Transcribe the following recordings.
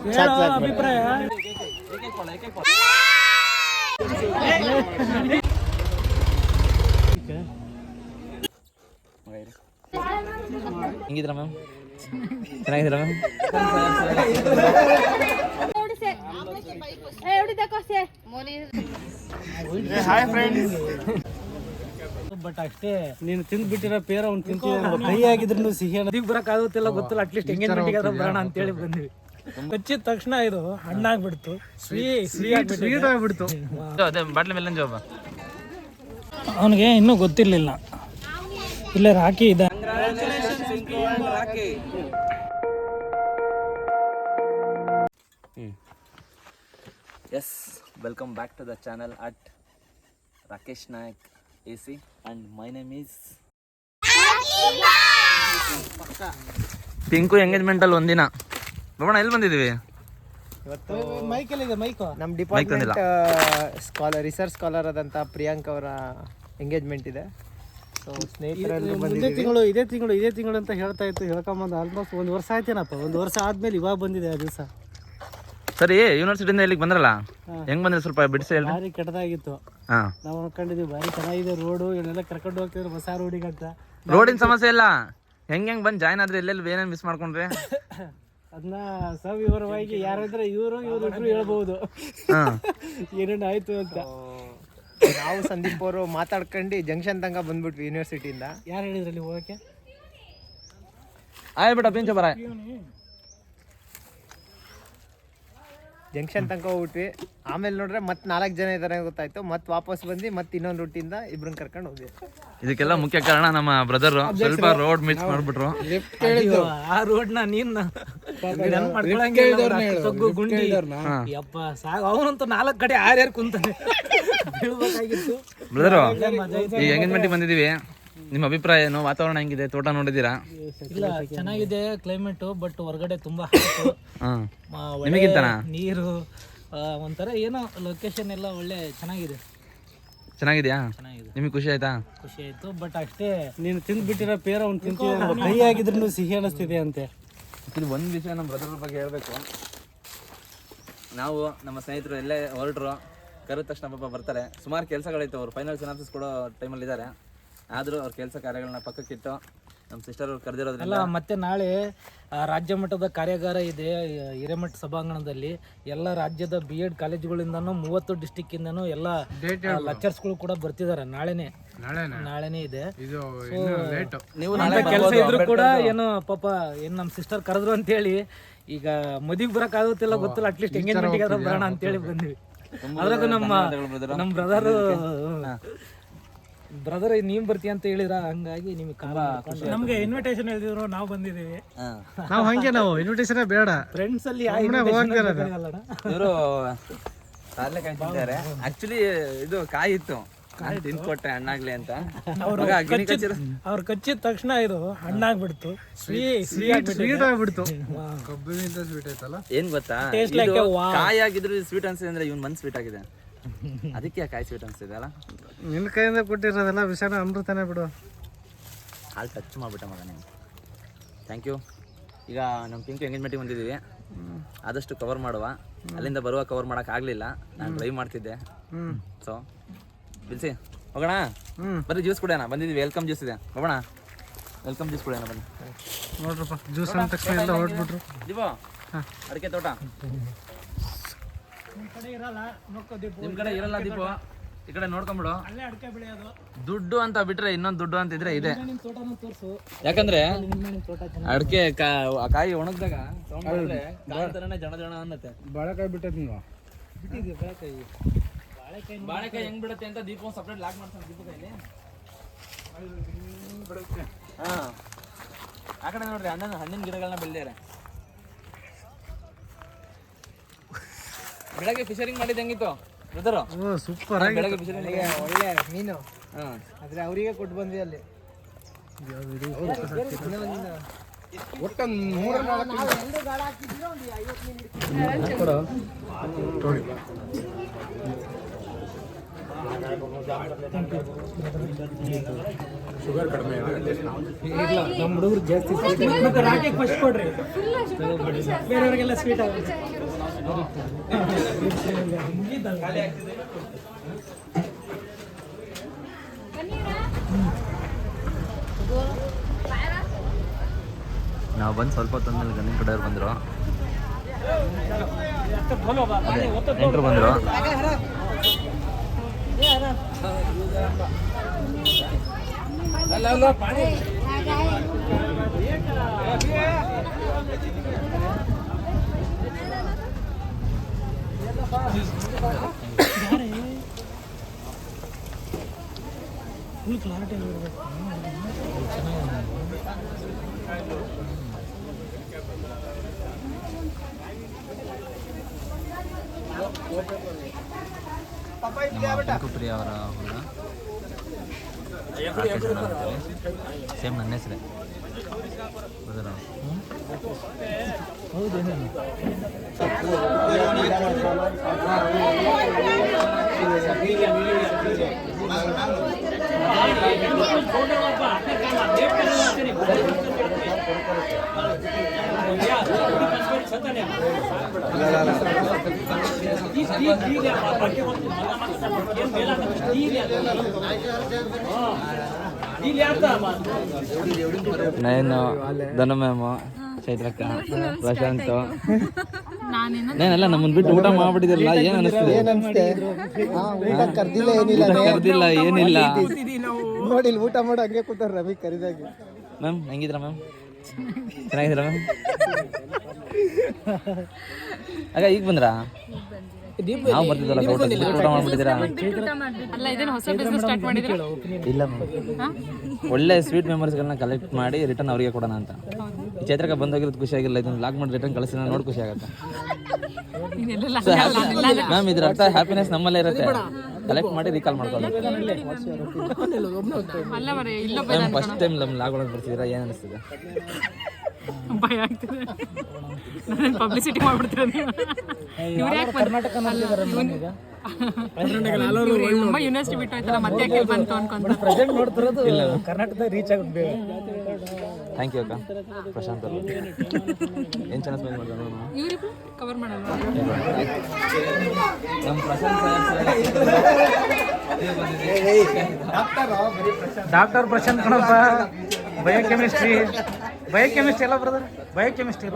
ಅಭಿಪ್ರಾಯ ಹೆಂಗಿದ್ರ ಮ್ಯಾಮ್? ಚೆನ್ನಾಗಿದ್ದೀರಾ ma'am? Hi friends. But ಅಷ್ಟೇ ನೀನು ತಿಂದ್ಬಿಟ್ಟಿರೋ ಪೇರ ಅವ್ನು ತಿಂತೀವಿ ಕೈ ಆಗಿದ್ರು ಸಿಹಿ ನದಿಗೆ ಬರಕ್ ಆಗುತ್ತಿಲ್ಲ ಗೊತ್ತಿಲ್ಲ. ಅಟ್ಲೀಸ್ಟ್ ಎಂಗೇಜ್ಮೆಂಟ್ಗೆ ಬರೋಣ ಅಂತೇಳಿ ಬಂದ್ವಿ. ಹಚ್ಚಿದ ತಕ್ಷಣ ಇದು ಹಣ್ಣಾಗ್ಬಿಡ್ತು, ಸ್ವೀಟ್ ಆಗ್ಬಿಡ್ತು. ಅದೇ ಬಾಟ್ಲಿ ಮೇಲೆ ಜವಾಬ ಅವನಿಗೆ ಇನ್ನೂ ಗೊತ್ತಿರ್ಲಿಲ್ಲ. ಇಲ್ಲೇ ರಾಕಿ ಇದೆ. Yes, welcome back to the channel at Rakesh Nayak AC and my name is Pinku. ಎಂಗೇಜ್ಮೆಂಟಲ್ಲಿ ಒಂದಿನ ಬಾಬಣ್ಣ ಎಲ್ಲಿ ಬಂದಿದ್ದೀವಿ ಇವತ್ತು? ಮೈಕಲ್ಲಿದೆ ಮೈಕು. ನಮ್ಮ ಡಿಪಾರ್ಟ್ಮೆಂಟ್ ರಿಸರ್ಚ್ ಸ್ಕಾಲರ್ ಆದಂಥ ಪ್ರಿಯಾಂಕ್ ಅವರ ಎಂಗೇಜ್ಮೆಂಟ್ ಇದೆ. ಸೊ ಸ್ನೇಹಿತರೆಲ್ಲರೂ ಬಂದಿದ್ದೀವಿ. ಇದೇ ತಿಂಗಳು ಅಂತ ಹೇಳ್ತಾ ಇತ್ತು. ಹೇಳ್ಕೊಂಬಂದು ಆಲ್ಮೋಸ್ಟ್ 1 ವರ್ಷ ಆಯ್ತೇನಪ್ಪ. 1 ವರ್ಷ ಆದ್ಮೇಲೆ ಇವಾಗ ಬಂದಿದೆ ಆ ದಿವಸ. ಸರಿ, ಯೂನಿವರ್ಸಿಟಿಯಿಂದ ಇಲ್ಲಿಗೆ ಬಂದ್ರಲ್ಲ, ಹೆಂಗ್ ಬಂದ್ರೆ ಸ್ವಲ್ಪ ಬಿಡಿಸಿ ಹೇಳಿ. ಭಾರಿ ಕೆಟ್ಟದಾಗಿತ್ತು. ನಾವು ಅನ್ಕೊಂಡಿದ್ವಿ ಭಾರಿ ಚೆನ್ನಾಗಿದೆ ರೋಡು, ಇವನ್ನೆಲ್ಲ ಕರ್ಕೊಂಡು ಹೋಗ್ತಿದ್ರು ಹೊಸ ರೋಡಿಗೆ ಅಂತ. ರೋಡಿನ ಸಮಸ್ಯೆ ಇಲ್ಲ, ಹೆಂಗ್ ಬಂದ್ ಜಾಯ್ನ್ ಆದ್ರೆ ಎಲ್ಲೆಲ್ಲಿ ಏನೇನು ಮಿಸ್ ಮಾಡ್ಕೊಂಡ್ರಿ ಅದನ್ನ ಸವಿವರವಾಗಿ ಯಾರಾದ್ರೆ ಇವರು ಇಬ್ರು ಹೇಳ್ಬಹುದು ಏನೇನು ಆಯ್ತು ಅಂತ. ನಾವು ಸಂದೀಪ್ ಅವರು ಮಾತಾಡ್ಕೊಂಡು ಜಂಕ್ಷನ್ ತನಕ ಬಂದ್ಬಿಟ್ವಿ ಯೂನಿವರ್ಸಿಟಿಯಿಂದ. ಯಾರು ಹೇಳಿದ್ರಲ್ಲಿ ಹೋಗಕ್ಕೆ? ಆಯ್ಬಿಟ್ಟ ಪಿಂಚ ಬರ ಜಂಕ್ಷನ್ ತನಕ ಹೋಗ್ಬಿಟ್ವಿ. ಆಮೇಲೆ ನೋಡ್ರೆ ಮತ್ತೆ 4 ಜನ ಇದಾರೆ ಗೊತ್ತಾಯ್ತು. ಮತ್ತೆ ವಾಪಸ್ ಬಂದು ಮತ್ತೆ ಇನ್ನೊಂದು ರೂಟಿಂದ ಇಬ್ರನ್ನ ಕರ್ಕೊಂಡು ಹೋದ್ವಿ. ಇದಕ್ಕೆಲ್ಲ ಮುಖ್ಯ ಕಾರಣ ನಮ್ಮ ಬ್ರದರ್ ಸ್ವಲ್ಪ ರೋಡ್ ಮಿಸ್ ಮಾಡ್ಬಿಟ್ರು. ಆ ರೋಡ್ ನ ನೀನ್ ಗುಂಡಿ ಯಪ್ಪ ಸಾಕು. ಅವನಂತೂ 4 ಕಡೆ ಯಾರ್ಯಾರು ಕುಂತಾನೆ ಬೀಳ್ಬೇಕಾಗಿತ್ತು. ಬ್ರದರ್, ಈ ಎಂಗೇಜ್ಮೆಂಟ್ ಬಂದಿದೀವಿ, ನಿಮ್ಮ ಅಭಿಪ್ರಾಯ ಏನು? ವಾತಾವರಣ ಹೆಂಗಿದೆ? ತೋಟ ನೋಡಿದೀರಾ? ಇಲ್ಲ, ಚೆನ್ನಾಗಿದೆ ಕ್ಲೈಮೇಟ್. ಬಟ್ ಹೊರಗಡೆ ತುಂಬಾ ನೀರು ಒಂಥರ ಏನೋ ಲೊಕೇಶನ್ ಎಲ್ಲ ಒಳ್ಳೆ ಚೆನ್ನಾಗಿದೆ. ಚೆನ್ನಾಗಿದ್ಯಾ? ನಿಮಗೆ ಖುಷಿ ಆಯ್ತಾ? ಖುಷಿ ಆಯ್ತು. ಬಟ್ ಅಷ್ಟೇ ನೀನು ತಿಂದ್ಬಿಟ್ಟಿರೋ ಪೇರ ಅವ್ನು ತಿಂತೀವಿ ಕೈ ಆಗಿದ್ರು ಸಿಹಿ ಅನಿಸ್ತಿದೆ ಅಂತೆ. ಇದು ಒಂದು ವಿಷಯ ನಮ್ಮ ಬ್ರದರ್ ಬಗ್ಗೆ ಹೇಳ್ಬೇಕು. ನಾವು ನಮ್ಮ ಸ್ನೇಹಿತರು ಎಲ್ಲೇ ಹೊರಟ್ರು ಕರೆದ ತಕ್ಷಣ ಪಾಪ ಬರ್ತಾರೆ. ಸುಮಾರು ಕೆಲಸಗಳೈತೆ, ಅವ್ರು ಫೈನಲ್ ಸಿನಾಪ್ಸಿಸ್ ಕೊಡೋ ಟೈಮಲ್ಲಿ ಇದ್ದಾರೆ. ಆದರೂ ಅವ್ರ ಕೆಲಸ ಕಾರ್ಯಗಳನ್ನ ಪಕ್ಕಕ್ಕಿಟ್ಟು ನಮ್ಮ ಸಿಸ್ಟರ್ ಅವ್ರು ಕರೆದಿರೋದ್ರಲ್ಲ. ಮತ್ತೆ ನಾಳೆ ರಾಜ್ಯ ಮಟ್ಟದ ಕಾರ್ಯಾಗಾರ ಇದೆ ಹಿರೇಮಠ ಸಭಾಂಗಣದಲ್ಲಿ. ಎಲ್ಲ ರಾಜ್ಯದ BEd ಕಾಲೇಜುಗಳಿಂದನೂ 30 ಡಿಸ್ಟಿಕ್ಕಿಂದನೂ ಎಲ್ಲ ಲೆಕ್ಚರ್ಸ್ಗಳು ಕೂಡ ಬರ್ತಿದ್ದಾರೆ. ನಾಳೆನೇ ಇದೆ. ನೀವು ಕೆಲಸ ಇದ್ರು ಕೂಡ ಏನೋ ಪಾಪ ಏನು ನಮ್ಮ ಸಿಸ್ಟರ್ ಕರೆದ್ರು ಅಂತೇಳಿ ಈಗ ಮದುವೆಗೆ ಬರಕ್ ಆಗುತ್ತಿಲ್ಲ ಗೊತ್ತಿಲ್ಲ. ಅಟ್ಲೀಸ್ಟ್ ಎಂಗೇಜ್ಮೆಂಟ್ಗೆ ಬರೋಣ ಅಂತೇಳಿ ಬಂದ್ವಿ. ಅದ್ರಾಗ ನಮ್ಮ ಬ್ರದರ್ ನೀವ್ ಬರ್ತೀಯ ಅಂತ ಹೇಳಿದ್ರ, ಹಂಗಾಗಿ ನಿಮ್ಗೆ ನಮ್ಗೆ ಇನ್ವಿಟೇಷನ್ ಹೇಳಿದ್ರು, ನಾವು ಬಂದಿದ್ದೀವಿ. ನಾವು ಇನ್ವಿಟೇಷನ್ ಬೇಡ, ಫ್ರೆಂಡ್ಸ್ ಅಲ್ಲಿ ಇವರು ಆಕ್ಚುಲಿ ಇದು ಕಾಯಿ ಇತ್ತು, ತಿನ್ಕೊಟ್ಟೆ ಹಣ್ಣಾಗ್ಲಿ ಅಂತ. ಅವ್ರು ಕಚ್ಚಿದ ತಕ್ಷಣ ಇದು ಹಣ್ಣಾಗ್ಬಿಡ್ತು, ಸ್ವೀಟ್ ಆಗ್ಬಿಡ್ತು. ಏನ್ ಗೊತ್ತಾ, ಕಾಯಿ ಆಗಿದ್ರು ಸ್ವೀಟ್ ಅನ್ಸಿದೆ ಅಂದ್ರೆ ಇವ್ನ ಮನ್ ಸ್ವೀಟ್ ಆಗಿದೆ, ಅದಕ್ಕೆ ಕಾಯಿ ಸ್ವೀಟ್ ಅನ್ಸ್ತಿದೆ ಅಲ್ಲ. ನಿನ್ನ ಕೈಯಿಂದ ಕೊಟ್ಟಿರೋದೆಲ್ಲ ವಿಷಯನ ಅಮೃತನೇ ಬಿಡು. ಹಾಲು ಟಚ್ ಮಾಡ್ಬಿಟ್ಟೆ ಮಗ ನೀವು. Thank you. ಈಗ ನಮ್ಮ ಪಿಂಕು ಎಂಗೇಜ್ಮೆಂಟಿಗೆ ಬಂದಿದ್ದೀವಿ, ಆದಷ್ಟು ಕವರ್ ಮಾಡುವ. ಅಲ್ಲಿಂದ ಬರುವ ಕವರ್ ಮಾಡೋಕ್ಕಾಗಲಿಲ್ಲ, ನಾನು ಡ್ರೈವ್ ಮಾಡ್ತಿದ್ದೆ. ಸೊ ಬಿಲ್ಸಿ ಹೋಗೋಣ, ಬರೀ ಜ್ಯೂಸ್ ಕುಡಿಯೋಣ. ಬಂದಿದ್ದೀವಿ, ವೆಲ್ಕಮ್ ಜ್ಯೂಸ್ ಇದೆ, ಹೋಗೋಣ. ವೆಲ್ಕಮ್ ಜ್ಯೂಸ್ ಕುಡಿಯೋಣ ಬನ್ನಿ. ನೋಡ್ರಪ್ಪ, ಜ್ಯೂಸ್ ಅಂದ ತಕ್ಷಣ ಎಲ್ಲ ಹೊರಟ್ಬಿಟ್ರು. ದೀಪೋ, ಅಡಿಕೆ ತೋಟ ನಿಮ್ಮ ಕಡೆ ಇರಲ್ಲ ದೀಪು, ಈ ಕಡೆ ನೋಡ್ಕೊಂಬಿಡು. ದುಡ್ಡು ಅಂತ ಬಿಟ್ರೆ ಇನ್ನೊಂದು ದುಡ್ಡು ಅಂತಿದ್ರೆ ಇದೆ. ಯಾಕಂದ್ರೆ ಅಡಿಕೆ ಕಾಯಿ ಒಣಗ್ದಾಗ ಜಣ ಜಣ ಅನ್ನತ್ತೆ. ಬಾಳೆಕಾಯಿ ಬಿಟ್ಟೈತಿ, ಬಾಳೆಕಾಯಿ ಹೆಂಗ್ ಬಿಡುತ್ತೆ ಅಂತ ದೀಪ ಸಪ್ರೇಟ್ ಲಾಕ್ ಮಾಡ್ತಾನೆ ದೀಪ ಕೈಲಿ. ಹಾ, ಆ ಕಡೆ ನೋಡ್ರಿ ಹಣ್ಣಿನ ಗಿಡಗಳನ್ನ ಬೆಳೆದಿದ್ದಾರೆ. ಬೆಳಗ್ಗೆ ಫಿಶರಿಂಗ್ ಮಾಡಿದ್ದು ಹೆಂಗಿತ್ತು ಬ್ರದರ್? ಸೂಪರ್ ಆಗಿ ಬೆಳಗ್ಗೆ ಫಿಶರಿಂಗ್ ಒಳ್ಳೆ ಮೀನು. ಆದ್ರೆ ಅವರಿಗೆ ಕೊಟ್ಟು ಬಂದ್ವಿ ಅಲ್ಲಿ. ಶುಗರ್ ಕಡಿಮೆ ಇಲ್ಲ ನಮ್ಮ ಹುಡುಗರು ಜಾಸ್ತಿ ಮತ್ತೆ ರಾಕೆ ಫಸ್ಟ್ ಕೊಡ್ರಿ ಬೇರೆಯವರಿಗೆಲ್ಲ ಸ್ವೀಟ್ ಆಗುತ್ತೆ ನಾವು ಬಂದು ಸ್ವಲ್ಪ ಹೊತ್ತಂದ್ಮೇಲೆ ಗಂಡಿನ ಕಡೆಯವ್ರು ಬಂದರು, ನೆಂಟರು ಬಂದರು. ಫುಲ್ ಕ್ಲಾರಿಟಿ ಆಗಿರ್ಬೇಕು. ಪ್ರಿಯ ಅವರ ಹುಡುಗ ರಾಕೇಶ್ ಅಣ್ಣ ಅಂತೇಳಿ, ಸೇಮ್ ನನ್ನ ಹೆಸರೇ. ಹೌದೇನು ನಾನು ಧನು ಮ್ಯಾಮು, ಚೈತ್ರಕ್ಕ, ಪ್ರಶಾಂತ್, ನಾನೆಲ್ಲ ನಮ್ಮನ್ನು ಬಿಟ್ಟು ಊಟ ಮಾಡ್ಬಿಟ್ಟಿದ್ರಲ್ಲ, ಏನು ಅನಿಸ್ತದೆ? ಕರ್ದಿಲ್ಲ, ಏನಿಲ್ಲ. ನೋಡಿ ಇಲ್ಲಿ ಊಟ ಮಾಡೋ ಹಂಗೆ ಕೂತಾರ ರವಿ ಕರಿದಾಗ. ಮ್ಯಾಮ್ ಹೆಂಗಿದ್ರ ಮ್ಯಾಮ್? ಚೆನ್ನಾಗಿದ್ದೀರಾ ಮ್ಯಾಮ್? ಆಗ ಈಗ ಬಂದ್ರಾ? ನಾವು ಬರ್ತಿದ್ದಲ್ಲ ಊಟ ಮಾಡ್ಬಿಟ್ಟಿದ್ದೀರಾ? ಇಲ್ಲ ಮ್ಯಾಮ್, ಒಳ್ಳೆ ಸ್ವೀಟ್ ಮೆಮೊರೀಸ್ಗಳನ್ನ ಕಲೆಕ್ಟ್ ಮಾಡಿ ರಿಟರ್ನ್ ಅವರಿಗೆ ಕೊಡೋಣ ಅಂತ. ಈ ಚೈತ್ರಕ್ಕೆ ಬಂದೋಗಿರೋದು ಖುಷಿ ಆಗಿಲ್ಲ, ಇದನ್ನು ಲಾಕ್ ಮಾಡಿ ರಿಟರ್ನ್ ಕಳಿಸಿದ ನೋಡಿ ಖುಷಿ ಆಗುತ್ತೆ ಮ್ಯಾಮ್. ಇದ್ರ ಅರ್ಥ ಹ್ಯಾಪಿನೆಸ್ ನಮ್ಮಲ್ಲೇ ಇರುತ್ತೆ, ಕಲೆಕ್ಟ್ ಮಾಡಿ ರೀಕಾಲ್ ಮಾಡ್ಕೊಳ್ಳೋದು. ಮ್ಯಾಮ್ ಫಸ್ಟ್ ಟೈಮ್ ನಮ್ಮ ಲಾಕ್ ಒಳಗೆ ಬರ್ತಿದ್ದೀರಾ, ಏನು ಅನಿಸ್ತದೆ? ಭಯ ಆಗ್ತಿದೆ, ಪಬ್ಲಿಸಿಟಿ ಮಾಡ್ಬಿಡ್ತೀರ ಯೂನಿವರ್ಸಿಟಿ ಬಿಟ್ಟು ಹೋಯ್ತಲ್ಲ, ಮತ್ತೆ ಬಂತು ಅನ್ಕೊಂತ ಪ್ರೆಸೆಂಟ್ ನೋಡ್ತಿರೋದು ಕರ್ನಾಟಕದಾಗ ರೀಚ್ ಆಗುತ್ತೆ ಬೇಗ. ಥ್ಯಾಂಕ್ ಯು ಅಕ್ಕ. ಪ್ರಶಾಂತ್ ಅವರು ಏನು ಚೆನ್ನಾಗಿ ಸ್ಮೈಲ್ ಮಾಡ್ತಾರೆ. ಇವರಿಬ್ರು ಕವರ್ ಮಾಡಲ್ಲ. ನಮ್ಮ ಪ್ರಶಾಂತ್ ಡಾಕ್ಟರ್ ಪ್ರಶಾಂತ್ ಕಣಪ್ಪ, ಬಯೋಕೆಮಿಸ್ಟ್ರಿ ಎಲ್ಲ ಬ್ರದರ್, ಬಯೋಕೆಮಿಸ್ಟ್ರಿ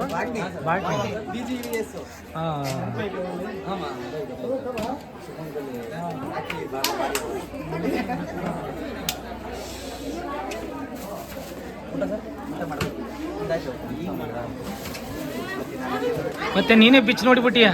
ಮತ್ತೆ ನೀನೇ ಬಿಚ್ ನೋಡಿಬಿಟ್ಟಿಯಾ?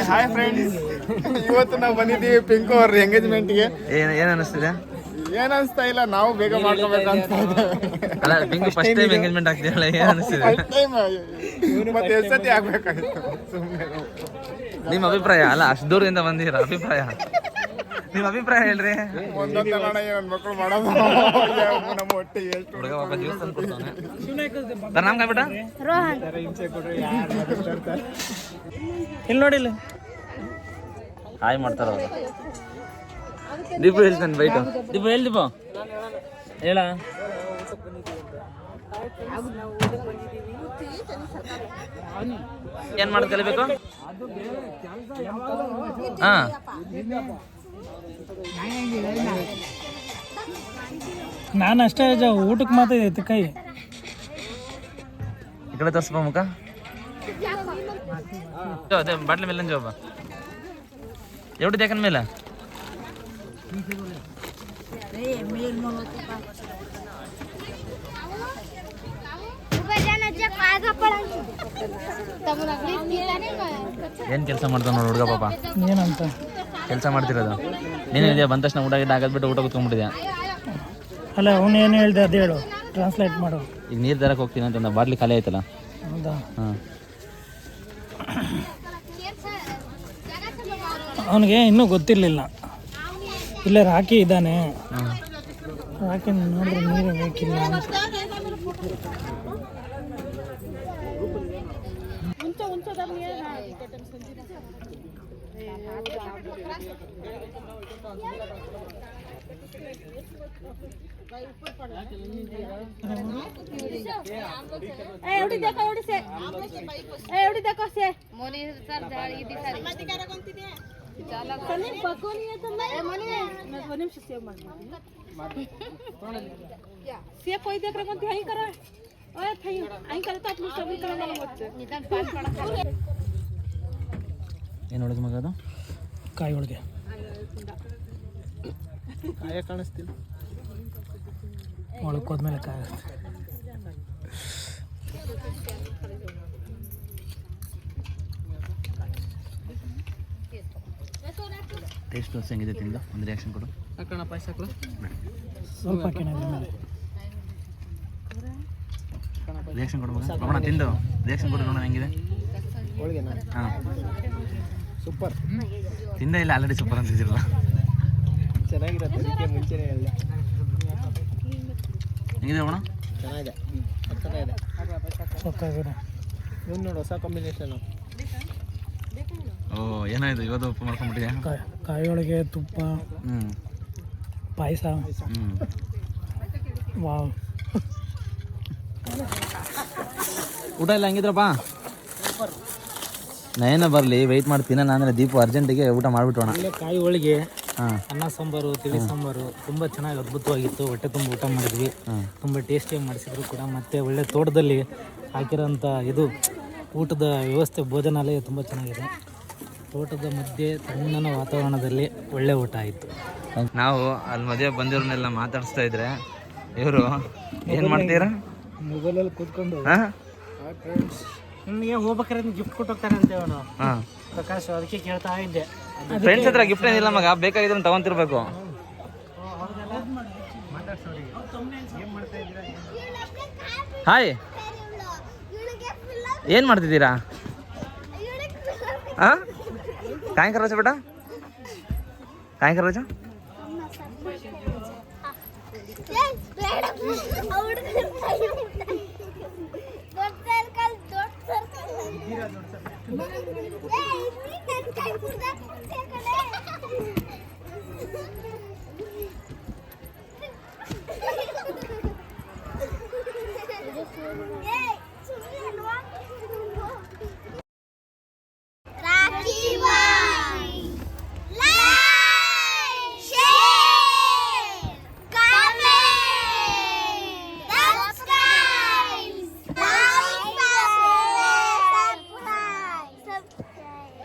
ಹಾಯ್ ಫ್ರೆಂಡ್ಸ್, ಇವತ್ತು ನಾವು ಬಂದಿದ್ದೀವಿ ಪಿಂಕು ಅವ್ರ ಎಂಗೇಜ್ಮೆಂಟ್ಗೆ. ಏನು ಅನಿಸ್ತಿದೆ? ಏನ್ ಅನ್ಸ್ತಾ ಇಲ್ಲ, ನಾವು ಬೇಗ ಮಾಡ್ಕೋಬೇಕು ಅಂತ. ಅಲ್ಲ, ಪಿಂಕು ಫಸ್ಟ್ ಟೈಮ್ ಎಂಗೇಜ್ಮೆಂಟ್ ಆಗ್ತಿದಲ್ಲ, ಏನು ಅನಿಸ್ತಿದೆ? ಮತ್ತೆ ಎಷ್ಟು ಸತಿ ಆಗ್ಬೇಕಾಗಿತ್ತು ಸುಮ್ಮನೆ. ನಿಮ್ಮ ಅಭಿಪ್ರಾಯ? ಅಲ್ಲ, ಅಷ್ಟು ದೂರದಿಂದ ಬಂದಿರ ಅಭಿಪ್ರಾಯ, ನಿಮ್ಮ ಅಭಿಪ್ರಾಯ ಹೇಳ್ರಿ. ಒಂದೊಂದಲ್ಲ ನನ್ನ ಮಕ್ಕಳು ಮಾಡೋದು ನಮ್ಮ ಒಟ್ಟಿಗೆ ಎಷ್ಟು ಹುಡುಗ ಪಾಪ ಜ್ಯೂಸ್ ತಂದು ಕೊಡ್ತಾನೆ. ಸರ್ ನಾಮ ಕಾಯ್ಬಿಟ್ಟ ಇಲ್ಲಿ ನೋಡಿಲ್ಲ, ಹಾಯ್ ಮಾಡ್ತಾರ ಅವರು. ದೀಪು ಹೇಳ್ತಾನೆ ಬೈಟು. ದೀಪು ಹೇಳಿ, ದೀಪು ಹೇಳ. ಏನ್ ಮಾಡೋದು ಕಲಿಬೇಕು? ಹಾ, ನಾನು ಅಷ್ಟೇ ಊಟಕ್ಕೆ ಮಾತ್ರ ಐತೆ ಕೈ. ಈ ಕಡೆ ತೋರಿಸ್ಬ ಮುಖ. ಅದೇ ಬಾಟ್ಲಿ ಮೇಲೆ ಜೋಬ ಎವಡು ದೇಕನ್ ಮೇಲೆ ಏನ್ ಕೆಲಸ ಮಾಡ್ತಾವ ನೋಡು ಹುಡುಗ ಪಾಪ. ಏನಂತ ಕೆಲಸ ಮಾಡ್ತಿರೋದು ನೀನು ಇದೆಯಾ? ಬಂದ ತಕ್ಷಣ ಊಟ ಗಿಟ್ಟ ಆಗದ್ಬಿಟ್ಟು ಊಟ ಕೂತ್ಕೊಂಡ್ಬಿಟ್ಟಿದ್ಯಾ? ಅಲ್ಲ, ಅವನು ಏನು ಹೇಳ್ದೆ ಅದು ಹೇಳು, ಟ್ರಾನ್ಸ್ಲೇಟ್ ಮಾಡು. ಈಗ ನೀರು ತರಕ್ಕೆ ಹೋಗ್ತೀನಿ ಅಂತ ಬಾಟ್ಲಿ ಖಾಲಿ ಆಯ್ತಲ್ಲ. ಹೌದಾ? ಹಾಂ, ಅವನಿಗೆ ಇನ್ನೂ ಗೊತ್ತಿರಲಿಲ್ಲ ಇಲ್ಲೇ ರಾಕಿ ಇದ್ದಾನೆ, ರಾಕಿ ನೋಡ್ರೆ ನೀರೇ ಬೇಕಿಲ್ಲ ಅಂತ. एवढी देखो से मोनी सर झाड़ी दी सारी मत करा कोणती दे चला सनी पकोनी येतो ना ए मोनी मोनी सेव मार या सेव कोई देख रहा कोणती हाई करा ओए थई आई करा तो आपली सभी करा मला वाटतं निदान पाच पडा ಏನು ನೋಡೋದು ಮಗ ಅದು? ಕಾಯಿ ಹೋಳಿಗೆ ಕಾಯ ಕಾಣಿಸ್ತಿಲ್ಲ. ಒಳಕ್ಕೆ ಹೋದ್ಮೇಲೆ ಕಾಯಿ ಟೇಸ್ಟ್ ಹೆಂಗಿದೆ ತಿಂದು ಒಂದು ರಿಯಾಕ್ಷನ್ ಕೊಡು. ಸ್ವಲ್ಪ ಹಾಕಿನ ಮೇಲೆ ರಿಯಾಕ್ಷನ್ ಕೊಡು ಮಗ. ನೋಡೋಣ ತಿಂದು ರಿಯಾಕ್ಷನ್ ಕೊಡು ನೋಡೋಣ ಹೆಂಗಿದೆ. ಹೋಳಿಗೆನಾ? ಹಾಂ ಸೂಪರ್. ತಿಂದ ಇಲ್ಲ ಆಲ್ರೆಡಿ ಸೂಪರ್ ಅಂತಿದ್ದೀರಲ್ಲ. ಚೆನ್ನಾಗಿರುತ್ತೆ, ಅದಕ್ಕೆ ಮುಂಚೆನೇ ಹೇಳಿದೆ. ಹೆಂಗಿದೆ ಹೋಗೋಣ? ಚೆನ್ನಾಗಿದೆ, ಚೆನ್ನಾಗಿದೆ. ಸೊಕ್ಕಾಗಿದೆ. ಇವ್ನು ನೋಡು ಹೊಸ ಕಾಂಬಿನೇಷನು. ಓ ಏನಾಯ್ತು ಇವತ್ತು ಉಪ್ಪು ಮಾಡ್ಕೊಂಡ್ಬಿಟ್ಟಿದೆ. ಕಾಯಿ ಹೋಳಿಗೆ, ತುಪ್ಪ, ಪಾಯಸ. ವಾವ್, ಊಟ ಎಲ್ಲ ಹೆಂಗಿದ್ರಪ್ಪ? ನಯನ ಬರಲಿ, ವೆಯ್ಟ್ ಮಾಡ್ತೀನಿ. ನಾನು ದೀಪು ಅರ್ಜೆಂಟಿಗೆ ಊಟ ಮಾಡಿಬಿಟ್ಟೋಣ. ಇಲ್ಲೇ ಕಾಯಿ ಹೋಳಿಗೆ, ಹಾಂ, ಅನ್ನ ಸಾಂಬಾರು, ತಿಳಿ ಸಾಂಬಾರು ತುಂಬ ಚೆನ್ನಾಗಿ ಅದ್ಭುತವಾಗಿತ್ತು. ಹೊಟ್ಟೆ ತುಂಬ ಊಟ ಮಾಡಿದ್ವಿ. ತುಂಬ ಟೇಸ್ಟಿಯಾಗಿ ಮಾಡಿಸಿದ್ರು ಕೂಡ. ಮತ್ತು ಒಳ್ಳೆ ತೋಟದಲ್ಲಿ ಹಾಕಿರೋಂಥ ಇದು ಊಟದ ವ್ಯವಸ್ಥೆ, ಭೋಜನಾಲಯ ತುಂಬ ಚೆನ್ನಾಗಿದೆ. ತೋಟದ ಮಧ್ಯೆ ತಣ್ಣನ ವಾತಾವರಣದಲ್ಲಿ ಒಳ್ಳೆ ಊಟ ಆಯಿತು. ನಾವು ಅಲ್ಲಿ ಮದುವೆ ಬಂದಿರೋನೆಲ್ಲ ಮಾತಾಡಿಸ್ತಾ ಇದ್ರೆ ಇವರು ಏನು ಮಾಡ್ತೀರಾ? ಮೊಬೈಲಲ್ಲಿ ಕೂತ್ಕೊಂಡು ಹಾಂ, ನಿಮಗೆ ಹೋಗ್ಬೇಕಾದ್ರೆ ಗಿಫ್ಟ್ ಕೊಟ್ಟು ಹೋಗ್ತಾನೆ ಅಂತ ಅವನು ಹಾಂ, ಪ್ರಕಾಶ್. ಅದಕ್ಕೆ ಕೇಳ್ತಾ ಇದ್ದೆ. ಫ್ರೆಂಡ್ಸ್ ಹತ್ರ ಗಿಫ್ಟ್ ಏನಿಲ್ಲ ಮಗ, ಬೇಕಾಗಿದ್ರೆ ತಗೊಂತಿರ್ಬೇಕು. ಹಾಯ್, ಏನು ಮಾಡ್ತಿದ್ದೀರಾ? ಹಾಂ, काय करायचं बेटा? काय करायचं?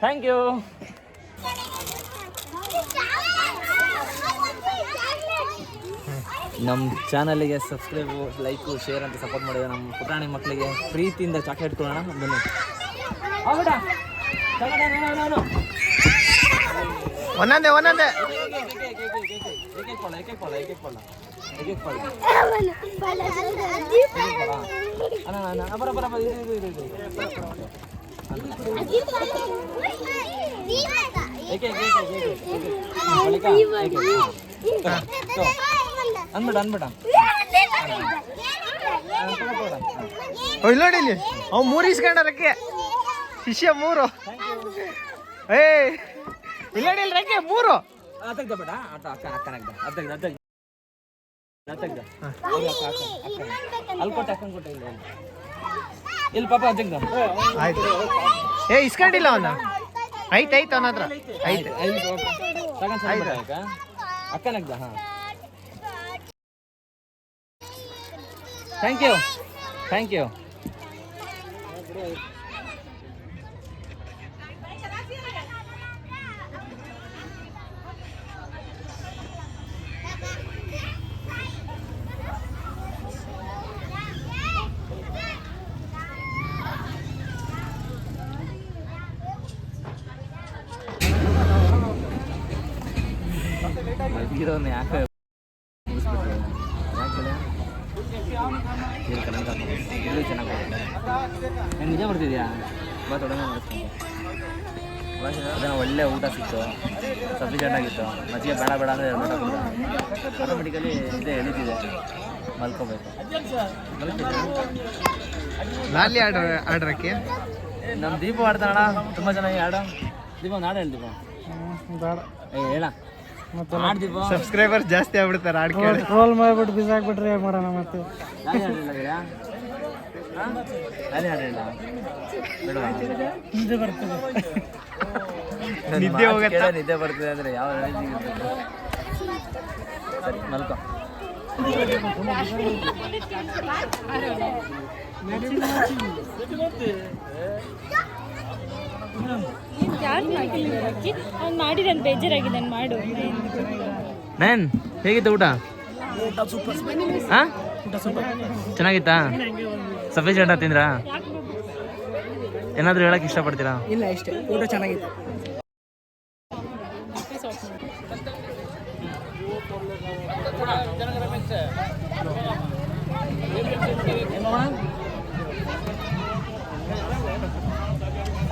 Thank you. ನಮ್ಮ ಚಾನಲ್ಗೆ ಸಬ್ಸ್ಕ್ರೈಬು, ಲೈಕು, ಶೇರ್ ಅಂತ ಸಪೋರ್ಟ್ ಮಾಡಿದೆ. ನಮ್ಮ ಪುಟಾಣಿ ಮಕ್ಕಳಿಗೆ ಪ್ರೀತಿಯಿಂದ ಚಾಕ್ಲೇಟ್ ಕೊಡೋಣ ಬನ್ನಿ. ಒಂದೊಂದೇ ಒಂದೊಂದೇ. ಅನ್ಬೇಡ ಇಲ್ಲಿ ನೋಡಿ, ಇಲ್ಲಿ ಅವ್ 3 ಇಸ್ಕೊಂಡರಕ್ಕೆ ಶಿಷ್ಯ 3. ಏ ಇಲ್ಲ ನೋಡಿ, ಇಲ್ಲಿ ರಕ್ಕೆ 3. ಬೇಡ ಅಲ್ಲಿ ಕೊಟ್ಟೆ ಅಕ್ಕಂಗೆ ಕೊಟ್ಟೆ ಇಲ್ಲಿ ಪಾಪ ಅಜ್ಜಂಗ. ಆಯ್ತು. ಏ ಇಸ್ಕೊಂಡಿಲ್ಲ ಅವನ. ಐತೆ ಅವನ ಹತ್ರ ಐತೆ. ಅಕ್ಕನಗ್ದ. ಹಾಂ, ಥ್ಯಾಂಕ್ ಯು, ಥ್ಯಾಂಕ್ ಯು. ಹೀರೋನ ಯಾಕೆ ಚೆನ್ನಾಗಿ ನಿಜ ಬರ್ತಿದ್ಯಾ? ಬಾ ತೊಡಗ ಅದನ್ನು ಒಳ್ಳೆ ಊಟ ಸಿಕ್ತು, ಸಫಿಷಿಯೆಂಟ್ ಆಗಿತ್ತು. ಮಜ್ಜಿಗೆ ಬೇಡ ಬೇಡ ಅಂದರೆ ಆಟೋಮೆಟಿಕಲಿ ಇದೇ ಎಳಿತಿದೆ, ಮಲ್ಕೋಬೇಕು. ಲಾಲಿ ಆಡ್ರಕ್ಕೆ ನಮ್ಮ ದೀಪ ಆಡ್ತಾನಣ್ಣ ತುಂಬ ಚೆನ್ನಾಗಿ ಆಡೋ. ದೀಪ ಒಂದು ಹಾಡು ಹೇಳಿ ದೀಪ. ಬೇಡ ಹೇಳ ಹಾಡು ದೀಪ. ಸಬ್ಸ್ಕ್ರೈಬರ್ಸ್ ಜಾಸ್ತಿ ಆಗ್ಬಿಡ್ತಾರೆ ಆಡ್ ಕೇಳಿ. ಟ್ರೋಲ್ ಮಾಡ್ಬಿಟ್ಟು ಬಿಸಾಕ್ಬಿಟ್ರೆ ಏನು ಮಾಡೋಣ ಮತ್ತೆ. ಲಾಲಿ ಹಾಡಿಲ್ಲ ಬೇಡ, ಲಾಲಿ ಹಾಡಿಲ್ಲ ಬೇಡವಾ? ನಿದ್ದೆ ಬರ್ತದೆ. ನಿದ್ದೆ ಹೋಗತ್ತಾ? ನಿದ್ದೆ ಬರ್ತಿದೆ ಅಂದರೆ ಯಾವ ಸರಿ ಮಲ್ಕೋ. ಅವ್ನು ಮಾಡಿ ನಾನು ಬೇಜಾರಾಗಿದೆ ಮಾಡು. ಮ್ಯಾನ್ ಹೇಗಿತ್ತು ಊಟ? ಹಾಂ ಚೆನ್ನಾಗಿತ್ತಾ? ಸಫಿಷಿಯೆಂಟ್ ತಿಂದ್ರಾ? ಏನಾದರೂ ಹೇಳಕ್ಕೆ ಇಷ್ಟಪಡ್ತೀರಾ? ಇಲ್ಲ ಇಷ್ಟೇ, ಊಟ ಚೆನ್ನಾಗಿತ್ತು.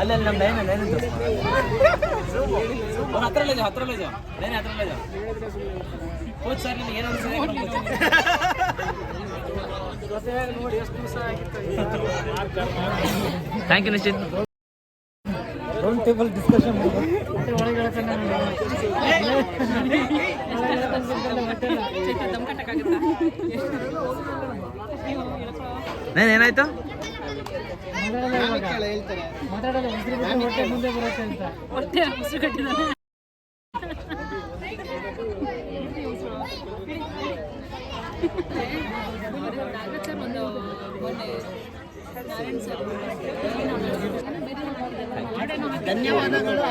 ಅಲ್ಲಿ ನಮ್ಮ ಲೈನ್ ಲೈನಿಂದು ಹತ್ರಲ್ಲೇ ಜಾವ ಲೈನ್ ಹತ್ರಲ್ಲೇ ಜಾವ. ಹೋದ್ ಸರ್ ನಿಮ್ಗೆ ಏನೋ thank you Nishchit. Round table discussion ಏನಾಯ್ತು? ಮಾತಾಡೋದು ಹೊಟ್ಟೆ ಮುಂದೆ ಬರುತ್ತೆ ಅಂತ. ಹೊಟ್ಟೆ ಉಸಿರು ಕಟ್ಟಿದ್ದಾನೆ. ಧನ್ಯವಾದಗಳು.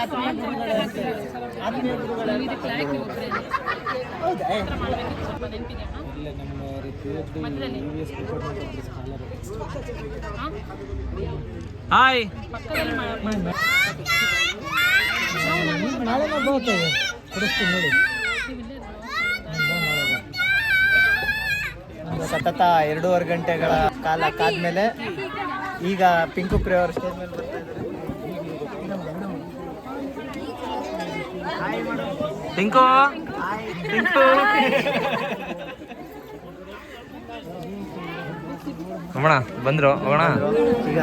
ಹಾಯ್ ನಾಳೆ ಬರ್ತೇವೆ, ಕೊಡಿಸ್ತೀನಿ ನೋಡಿ. ಸತತ 2.5 ಗಂಟೆಗಳ ಕಾಲ ಕಾದ್ಮೇಲೆ ಈಗ ಪಿಂಕು ಪ್ರಿಯ ಅವರು ಸ್ಟೇಜ್ ಮೇಲೆ ಬರ್ತಾ ಇದ್ದಾರೆ. ಟಿಂಕು ಟಿಂಕು ಹೋಗೋಣ, ಬಂದ್ರು ಹೋಗೋಣ. ಈಗ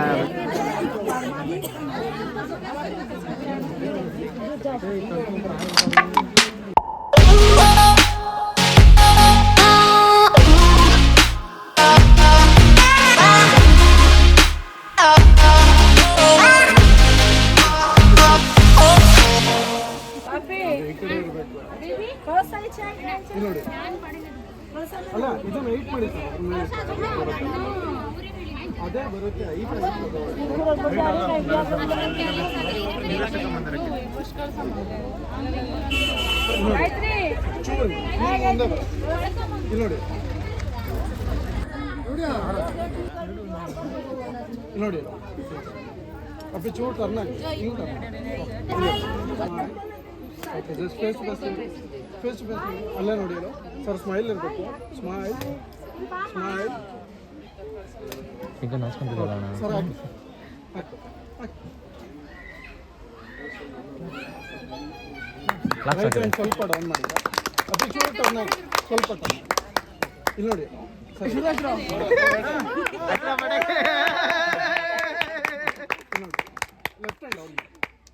ಅಲ್ಲ ಇದು ವೆಯ್ಟ್ ಮಾಡಿ ಸರ್, ಅದೇ ಬರುತ್ತೆ. ಇಲ್ಲಿ ನೋಡಿ ಅಪ್ಪಿ ಚೂರು ಟರ್ನ್ ಆಗಿ ಹಿಂಗೆ turn. Okay, just face to face ಅಲ್ಲೇ ನೋಡಿ ಸರ್. ಸ್ಮೈಲ್ ಇರಬೇಕು, ಸ್ಮೈಲ್ ಸ್ಮೈಲ್ ಈಗ ನಾಚ್ಕೊಂತಿದ್ದಲ್ಲ ಸರ್. ರೈಟ್ ಹ್ಯಾಂಡ್ ಸ್ವಲ್ಪ ಡೌನ್ ಮಾಡಿ ಅಪ್ಪಿ ಚೂರು ಟರ್ನ್ ಆಗಿ ಸ್ವಲ್ಪ ಟರ್ನ್. ಇಲ್ಲಿ ನೋಡಿ sir, left hand down,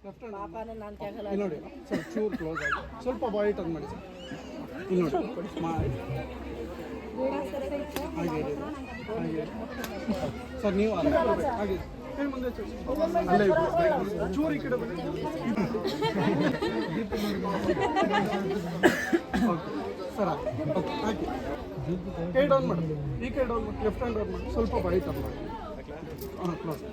left hand ಇಲ್ಲಿ ನೋಡಿ ಸರ್. ಚೂರು ಕ್ಲೋಸ್ ಆಗಿ ಸ್ವಲ್ಪ ಬಾಡಿ ಟರ್ನ್ ಮಾಡಿ ಸರ್. ಇಲ್ಲಿ ನೋಡಿ ಸ್ಮೈಲ್ ಹಾಗೆ ಹಾಗೆ ಸರ್. ನೀವು ಹಾಗೆ ಮುಂದೆ ಅಲ್ಲೇ ಚೂರು ಈ ಕಡೆ ಬನ್ನಿ. ಓಕೆ ಸರ್, ಓಕೆ ಹಾಕಿ ಕೈ ಡೌನ್ ಮಾಡಿ, ಈ ಕೈ ಡೌನ್ ಮಾಡಿ, ಲೆಫ್ಟ್ ಹ್ಯಾಂಡ್ ಡೌನ್ ಮಾಡಿ, ಸ್ವಲ್ಪ ಬಾಡಿ ಟರ್ನ್ ಮಾಡಿ. ಹಾಂ ಕ್ಲೋಸ್.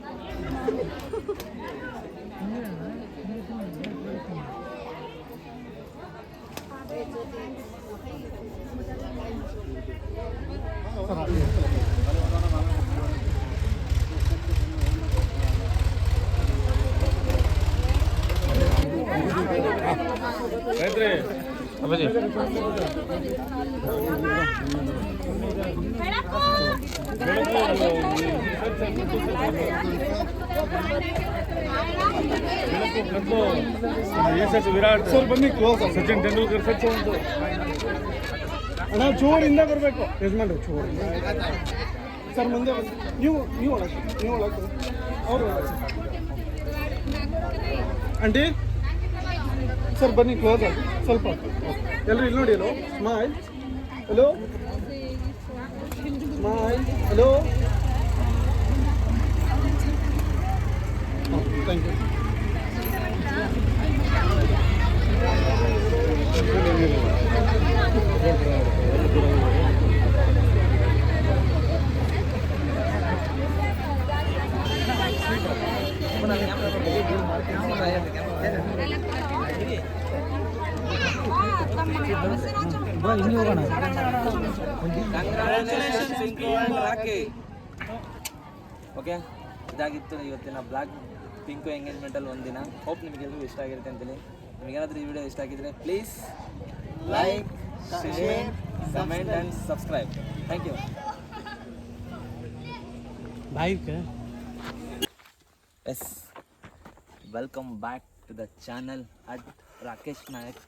ಅಪ್ಪಾಜಿ ಸರ್ ಬನ್ನಿ ಕ್ಲೋಸ್ ಸಚಿನ್ ತೆಂಡೂಲ್ಕರ್ ಸಚ್ ಒಂದು ಅಣ್ಣ ಚೂರಿಂದ ಬರಬೇಕು ಯಜಮಾನ್ರು ಚೂರು ಸರ್ ಮುಂದೆ ಬನ್ನಿ ನೀವು ಒಳಗೆ ಅವರು ಆಂಟಿ ಸರ್ ಬನ್ನಿ ಕ್ಲೋಸ್ ಆಗಿ ಸ್ವಲ್ಪ ಎಲ್ಲರೂ ಇಲ್ಲಿ ನೋಡಿ hello smile hello smile hello thank you okay, ಇದಾಗಿತ್ತು ಇವತ್ತಿನ ಬ್ಲಾಗ್ ಪಿಂಕು ಎಂಗೇಜ್ಮೆಂಟಲ್ಲಿ ಒಂದಿನ. ಹೋಪ್ ನಿಮಗೆಲ್ಲರಿಗೂ ಇಷ್ಟ ಆಗಿರುತ್ತೆ ಅಂತೇಳಿ. ನಿಮಗೇನಾದರೂ ಈ ವಿಡಿಯೋ ಇಷ್ಟ ಆಗಿದ್ರೆ please like, share, comment and subscribe. Thank you. Yes, welcome back to the channel at Rakesh Nayak.